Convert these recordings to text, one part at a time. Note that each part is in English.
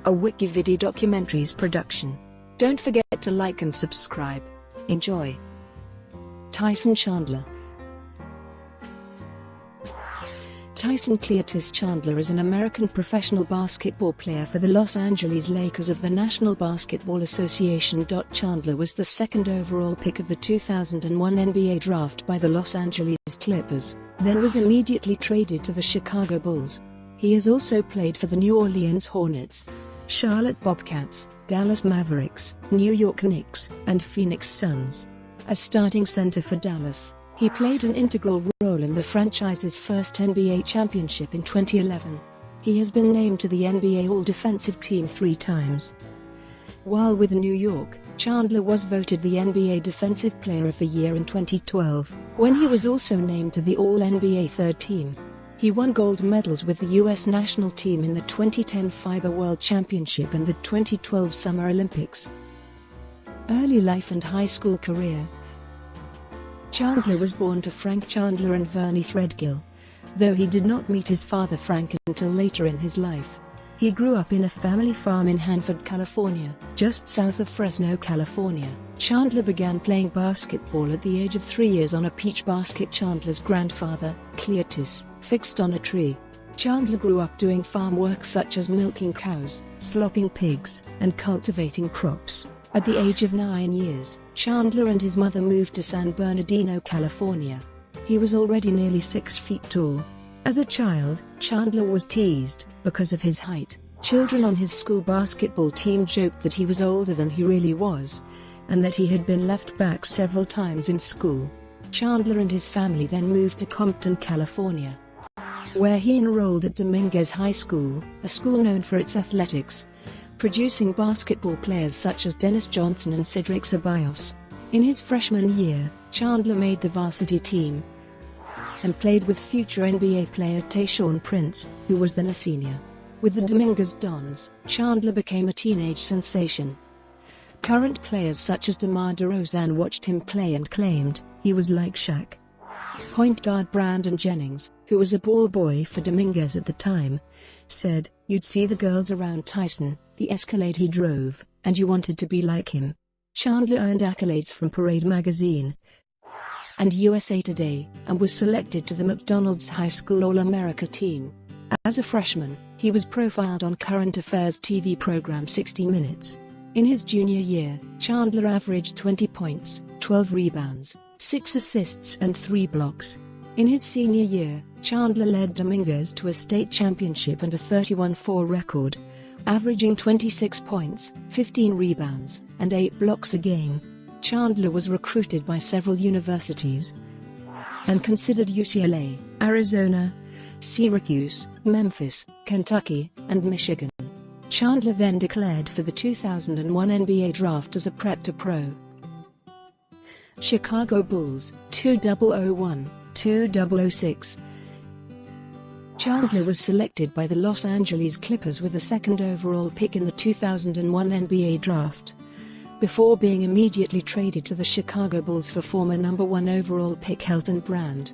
a WikiVidi documentaries production. Don't forget to like and subscribe. Enjoy. Tyson Chandler. Tyson Cleotis Chandler is an American professional basketball player for the Los Angeles Lakers of the National Basketball Association. Chandler was the second overall pick of the 2001 NBA draft by the Los Angeles Clippers, then was immediately traded to the Chicago Bulls. He has also played for the New Orleans Hornets, Charlotte Bobcats, Dallas Mavericks, New York Knicks, and Phoenix Suns. As starting center for Dallas, he played an integral role in the franchise's first NBA championship in 2011. He has been named to the NBA All-Defensive Team 3 times. While with New York, Chandler was voted the NBA Defensive Player of the Year in 2012, when he was also named to the All-NBA Third Team. He won gold medals with the U.S. national team in the 2010 FIBA World Championship and the 2012 Summer Olympics. Early life and high school career. Chandler was born to Frank Chandler and Vernie Threadgill, though he did not meet his father Frank until later in his life. He grew up in a family farm in Hanford, California, just south of Fresno, California. Chandler began playing basketball at the age of 3 years on a peach basket Chandler's grandfather, Cleotis, fixed on a tree. Chandler grew up doing farm work such as milking cows, slopping pigs, and cultivating crops. At the age of 9 years, Chandler and his mother moved to San Bernardino, California. He was already nearly 6 feet tall. As a child, Chandler was teased because of his height. Children on his school basketball team joked that he was older than he really was, and that he had been left back several times in school. Chandler and his family then moved to Compton, California, where he enrolled at Dominguez High School, a school known for its athletics, producing basketball players such as Dennis Johnson and Cedric Ceballos. In his freshman year, Chandler made the varsity team and played with future NBA player Tayshaun Prince, who was then a senior. With the Dominguez Dons, Chandler became a teenage sensation. Current players such as DeMar DeRozan watched him play and claimed he was like Shaq. Point guard Brandon Jennings, who was a ball boy for Dominguez at the time, said, "You'd see the girls around Tyson, the Escalade he drove, and you wanted to be like him." Chandler earned accolades from Parade magazine and USA Today, and was selected to the McDonald's High School All-America team. As a freshman, he was profiled on current affairs TV program 60 Minutes. In his junior year, Chandler averaged 20 points, 12 rebounds, 6 assists and 3 blocks. In his senior year, Chandler led Dominguez to a state championship and a 31-4 record, averaging 26 points, 15 rebounds, and 8 blocks a game. Chandler was recruited by several universities and considered UCLA, Arizona, Syracuse, Memphis, Kentucky, and Michigan. Chandler then declared for the 2001 NBA draft as a prep to pro. Chicago Bulls, 2001-2006. Chandler was selected by the Los Angeles Clippers with the second overall pick in the 2001 NBA draft, before being immediately traded to the Chicago Bulls for former number 1 overall pick Elton Brand.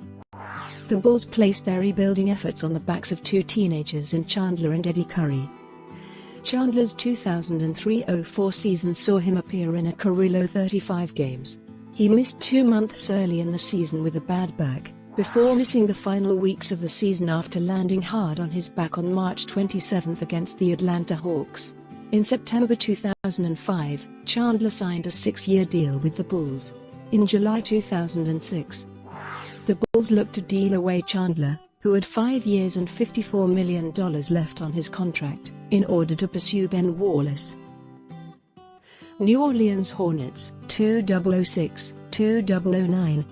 The Bulls placed their rebuilding efforts on the backs of 2 teenagers in Chandler and Eddie Curry. Chandler's 2003-04 season saw him appear in a career-low 35 games. He missed 2 months early in the season with a bad back, before missing the final weeks of the season after landing hard on his back on March 27 against the Atlanta Hawks. In September 2005, Chandler signed a 6-year deal with the Bulls. In July 2006, the Bulls looked to deal away Chandler, who had 5 years and $54 million left on his contract, in order to pursue Ben Wallace. New Orleans Hornets, 2006-2009.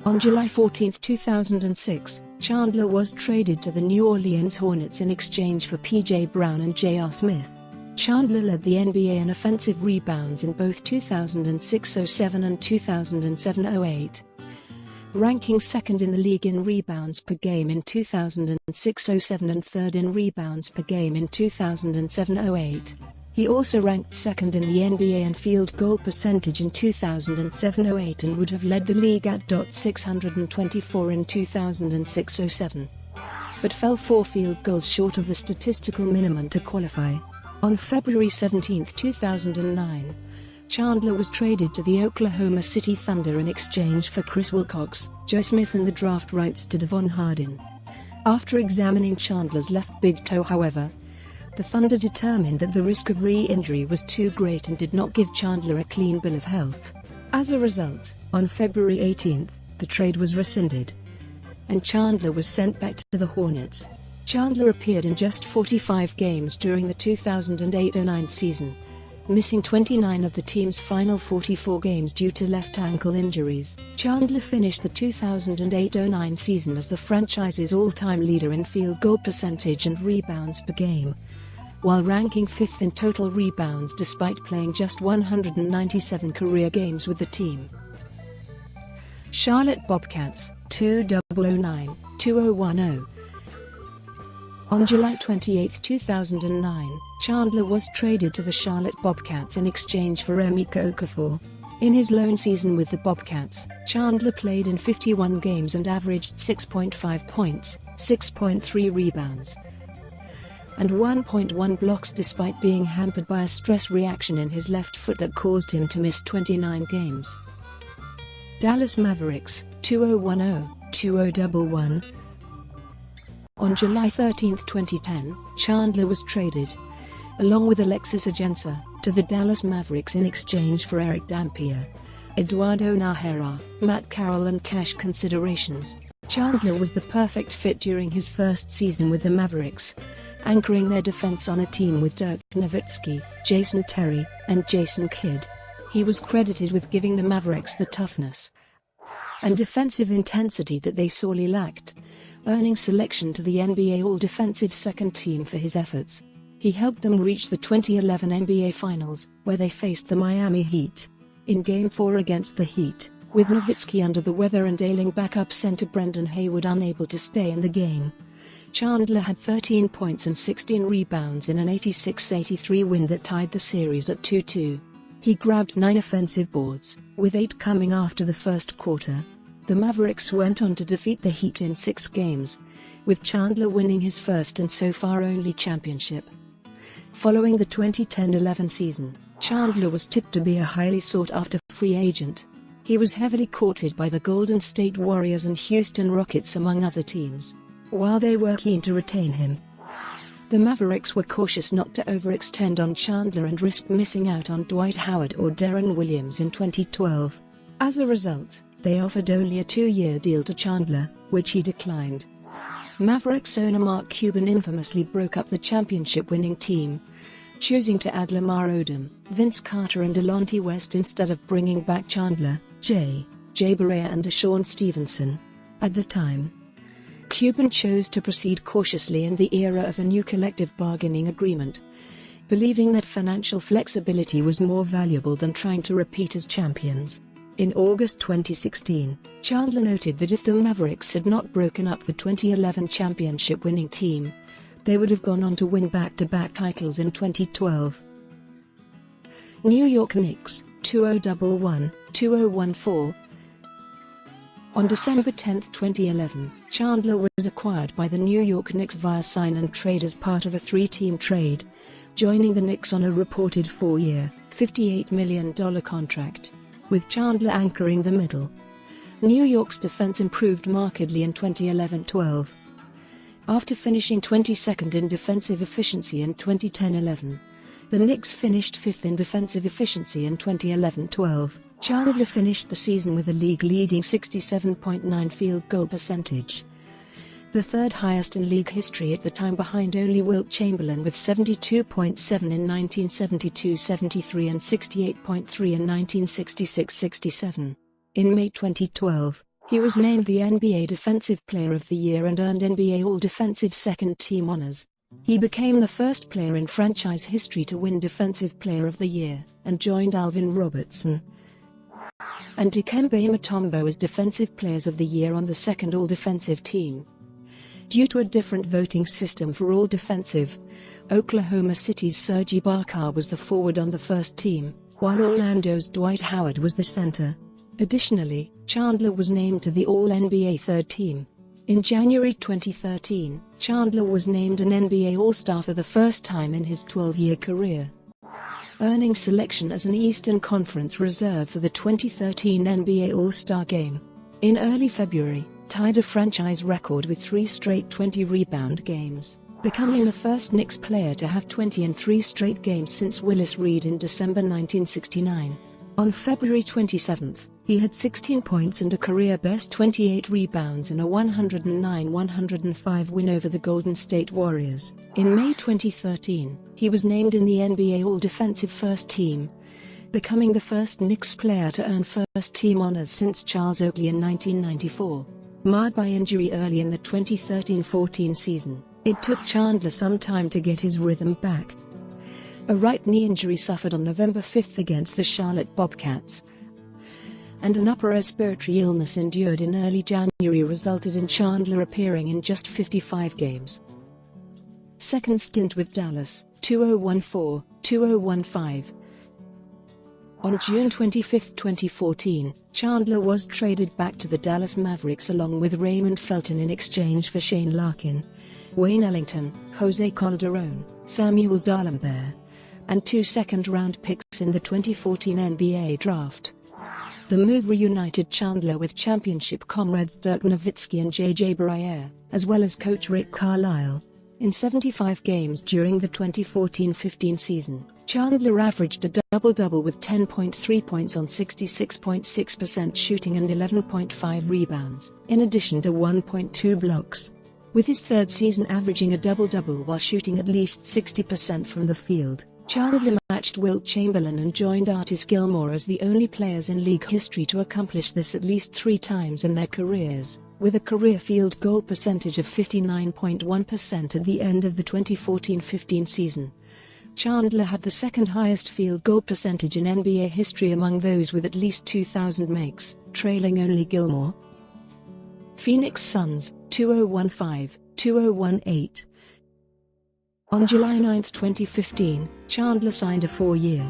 On July 14, 2006, Chandler was traded to the New Orleans Hornets in exchange for P.J. Brown and J.R. Smith. Chandler led the NBA in offensive rebounds in both 2006-07 and 2007-08, ranking second in the league in rebounds per game in 2006-07 and third in rebounds per game in 2007-08. He also ranked second in the NBA in field goal percentage in 2007-08 and would have led the league at .624 in 2006-07. but fell 4 field goals short of the statistical minimum to qualify. On February 17, 2009, Chandler was traded to the Oklahoma City Thunder in exchange for Chris Wilcox, Joe Smith and the draft rights to Devon Hardin. After examining Chandler's left big toe, however, the Thunder determined that the risk of re-injury was too great and did not give Chandler a clean bill of health. As a result, on February 18, the trade was rescinded, and Chandler was sent back to the Hornets. Chandler appeared in just 45 games during the 2008-09 season, missing 29 of the team's final 44 games due to left ankle injuries. Chandler finished the 2008-09 season as the franchise's all-time leader in field goal percentage and rebounds per game, while ranking 5th in total rebounds despite playing just 197 career games with the team. Charlotte Bobcats, 2009-2010. On July 28, 2009, Chandler was traded to the Charlotte Bobcats in exchange for Emeka Okafor. In his lone season with the Bobcats, Chandler played in 51 games and averaged 6.5 points, 6.3 rebounds, and 1.1 blocks despite being hampered by a stress reaction in his left foot that caused him to miss 29 games. Dallas Mavericks, 2010-2011. On July 13, 2010, Chandler was traded, along with Alexis Agenza, to the Dallas Mavericks in exchange for Eric Dampier, Eduardo Nahera, Matt Carroll and cash considerations. Chandler was the perfect fit during his first season with the Mavericks, anchoring their defense on a team with Dirk Nowitzki, Jason Terry, and Jason Kidd. He was credited with giving the Mavericks the toughness and defensive intensity that they sorely lacked, earning selection to the NBA All-Defensive Second Team for his efforts. He helped them reach the 2011 NBA Finals, where they faced the Miami Heat. In Game 4 against the Heat, with Nowitzki under the weather and ailing backup center Brendan Haywood unable to stay in the game, Chandler had 13 points and 16 rebounds in an 86-83 win that tied the series at 2-2. He grabbed 9 offensive boards, with 8 coming after the first quarter. The Mavericks went on to defeat the Heat in 6 games, with Chandler winning his first and so far only championship. Following the 2010-11 season, Chandler was tipped to be a highly sought-after free agent. He was heavily courted by the Golden State Warriors and Houston Rockets among other teams. While they were keen to retain him, the Mavericks were cautious not to overextend on Chandler and risk missing out on Dwight Howard or Deron Williams in 2012. As a result, they offered only a 2-year deal to Chandler, which he declined. Mavericks owner Mark Cuban infamously broke up the championship-winning team, choosing to add Lamar Odom, Vince Carter and Delonte West instead of bringing back Chandler, Jay Barea and Deshaun Stevenson. At the time, Cuban chose to proceed cautiously in the era of a new collective bargaining agreement, believing that financial flexibility was more valuable than trying to repeat as champions. In August 2016, Chandler noted that if the Mavericks had not broken up the 2011 championship-winning team, they would have gone on to win back-to-back titles in 2012. New York Knicks, 2011-2014. On December 10, 2011, Chandler was acquired by the New York Knicks via sign and trade as part of a 3-team trade, joining the Knicks on a reported 4-year, $58 million contract. With Chandler anchoring the middle, New York's defense improved markedly in 2011-12. After finishing 22nd in defensive efficiency in 2010-11, the Knicks finished 5th in defensive efficiency in 2011-12. Chandler finished the season with a league-leading 67.9 field goal percentage, the third highest in league history at the time behind only Wilt Chamberlain with 72.7 in 1972-73 and 68.3 in 1966-67. In May 2012, he was named the NBA Defensive Player of the Year and earned NBA All-Defensive Second Team honors. He became the first player in franchise history to win Defensive Player of the Year, and joined Alvin Robertson and Dikembe Mutombo as Defensive Players of the Year on the second All-Defensive team. Due to a different voting system for All-Defensive, Oklahoma City's Serge Ibaka was the forward on the first team, while Orlando's Dwight Howard was the center. Additionally, Chandler was named to the All-NBA third team. In January 2013, Chandler was named an NBA All-Star for the first time in his 12-year career, earning selection as an Eastern Conference reserve for the 2013 NBA All-Star Game. In early February, tied a franchise record with 3 straight 20-rebound games, becoming the first Knicks player to have 20 in 3 straight games since Willis Reed in December 1969. On February 27, he had 16 points and a career-best 28 rebounds in a 109-105 win over the Golden State Warriors. In May 2013, he was named in the NBA All-Defensive First Team, becoming the first Knicks player to earn first-team honors since Charles Oakley in 1994. Marred by injury early in the 2013-14 season, it took Chandler some time to get his rhythm back. A right knee injury suffered on November 5 against the Charlotte Bobcats, and an upper respiratory illness endured in early January resulted in Chandler appearing in just 55 games. Second stint with Dallas, 2014-2015. On June 25, 2014, Chandler was traded back to the Dallas Mavericks along with Raymond Felton in exchange for Shane Larkin, Wayne Ellington, Jose Calderon, Samuel Dalembert, and 2 second-round picks in the 2014 NBA Draft. The move reunited Chandler with championship comrades Dirk Nowitzki and J.J. Barea, as well as coach Rick Carlisle. In 75 games during the 2014-15 season, Chandler averaged a double-double with 10.3 points on 66.6% shooting and 11.5 rebounds, in addition to 1.2 blocks. With his third season averaging a double-double while shooting at least 60% from the field, Chandler matched Wilt Chamberlain and joined Artis Gilmore as the only players in league history to accomplish this at least 3 times in their careers, with a career field goal percentage of 59.1% at the end of the 2014-15 season. Chandler had the second highest field goal percentage in NBA history among those with at least 2,000 makes, trailing only Gilmore. Phoenix Suns, 2015-2018. On July 9, 2015, Chandler signed a 4-year,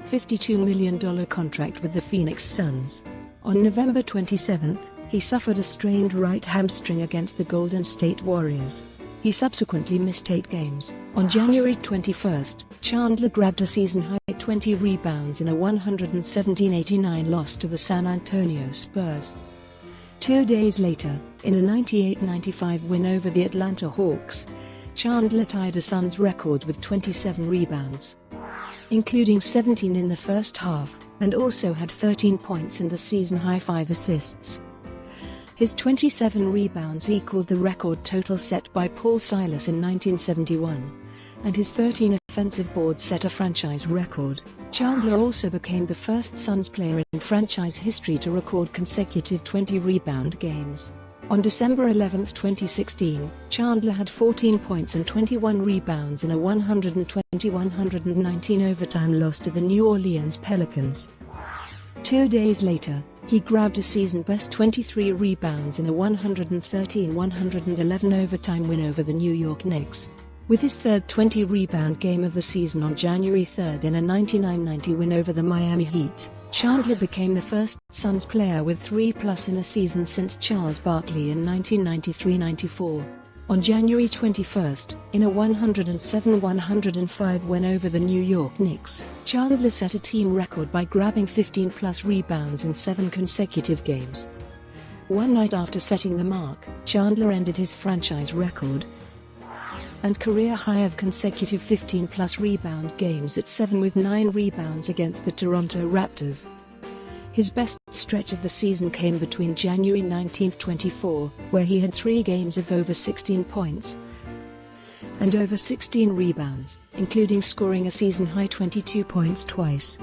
$52 million contract with the Phoenix Suns. On November 27, he suffered a strained right hamstring against the Golden State Warriors. He subsequently missed 8 games. On January 21, Chandler grabbed a season-high 20 rebounds in a 117-89 loss to the San Antonio Spurs. 2 days later, in a 98-95 win over the Atlanta Hawks, Chandler tied a Suns record with 27 rebounds, including 17 in the first half, and also had 13 points and a season-high 5 assists. His 27 rebounds equaled the record total set by Paul Silas in 1971, and his 13 offensive boards set a franchise record. Chandler also became the first Suns player in franchise history to record consecutive 20-rebound games. On December 11, 2016, Chandler had 14 points and 21 rebounds in a 120-119 overtime loss to the New Orleans Pelicans. 2 days later, he grabbed a season-best 23 rebounds in a 113-111 overtime win over the New York Knicks. With his third 20-rebound game of the season on January 3 in a 99-90 win over the Miami Heat, Chandler became the first Suns player with 3+ in a season since Charles Barkley in 1993-94. On January 21, in a 107-105 win over the New York Knicks, Chandler set a team record by grabbing 15+ rebounds in 7 consecutive games. One night after setting the mark, Chandler ended his franchise record and career high of consecutive 15+ rebound games at 7 with 9 rebounds against the Toronto Raptors. His best stretch of the season came between January 19-24, where he had 3 games of over 16 points and over 16 rebounds, including scoring a season-high 22 points twice.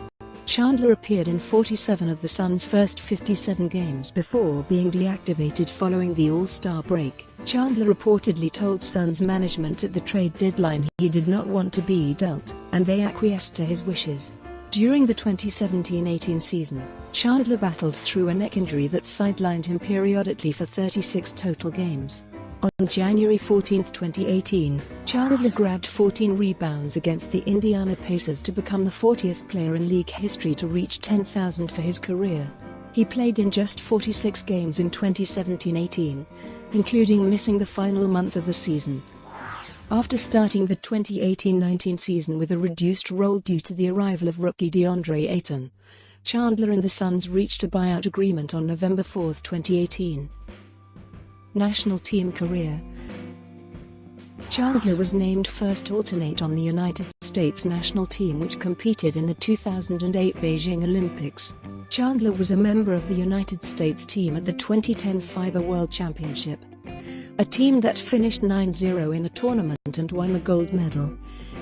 Chandler appeared in 47 of the Suns' first 57 games before being deactivated following the All-Star break. Chandler reportedly told Suns management at the trade deadline he did not want to be dealt, and they acquiesced to his wishes. During the 2017-18 season, Chandler battled through a neck injury that sidelined him periodically for 36 total games. On January 14, 2018, Chandler grabbed 14 rebounds against the Indiana Pacers to become the 40th player in league history to reach 10,000 for his career. He played in just 46 games in 2017-18, including missing the final month of the season. After starting the 2018-19 season with a reduced role due to the arrival of rookie DeAndre Ayton, Chandler and the Suns reached a buyout agreement on November 4, 2018. National team career. Chandler was named first alternate on the United States national team, which competed in the 2008 Beijing Olympics. Chandler was a member of the United States team at the 2010 FIBA World Championship, a team that finished 9-0 in the tournament and won the gold medal,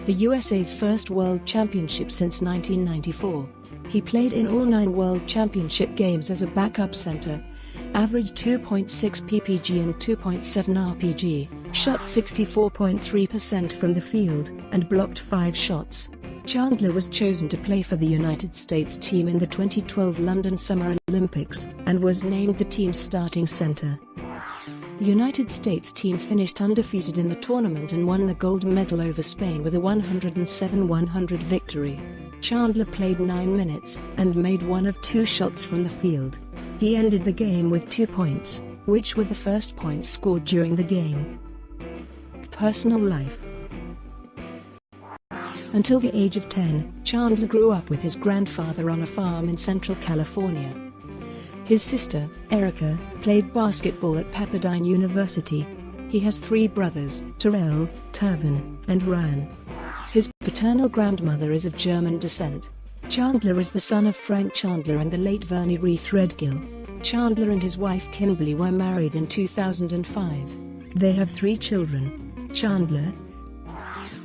the USA's first World Championship since 1994. He played in all 9 World Championship games as a backup center, averaged 2.6 ppg and 2.7 rpg, shot 64.3% from the field, and blocked 5 shots. Chandler was chosen to play for the United States team in the 2012 London Summer Olympics, and was named the team's starting center. The United States team finished undefeated in the tournament and won the gold medal over Spain with a 107-100 victory. Chandler played 9 minutes, and made 1 of 2 shots from the field. He ended the game with 2 points, which were the first points scored during the game. Personal life. Until the age of 10, Chandler grew up with his grandfather on a farm in Central California. His sister, Erica, played basketball at Pepperdine University. He has 3 brothers, Terrell, Tervin, and Ryan. His paternal grandmother is of German descent. Chandler is the son of Frank Chandler and the late Vernie Ree Threadgill. Chandler and his wife Kimberly were married in 2005. They have 3 children. Chandler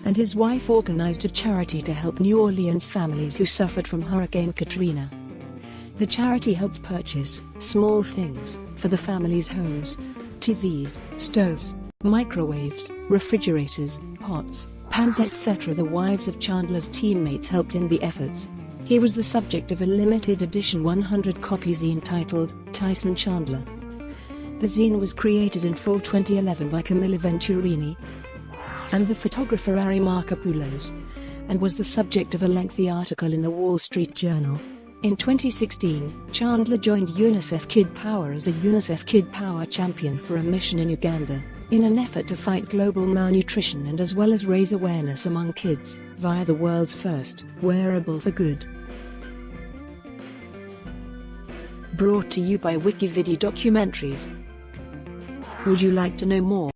and his wife organized a charity to help New Orleans families who suffered from Hurricane Katrina. The charity helped purchase small things for the family's homes: TVs, stoves, microwaves, refrigerators, pots, pans, etc. The wives of Chandler's teammates helped in the efforts. He was the subject of a limited edition 100-copy zine titled Tyson Chandler. The zine was created in fall 2011 by Camilla Venturini and the photographer Ari Markopoulos, and was the subject of a lengthy article in the Wall Street Journal. In 2016, Chandler joined UNICEF Kid Power as a UNICEF Kid Power champion for a mission in Uganda, in an effort to fight global malnutrition and as well as raise awareness among kids, via the world's first wearable for good. Brought to you by WikiVidi Documentaries. Would you like to know more?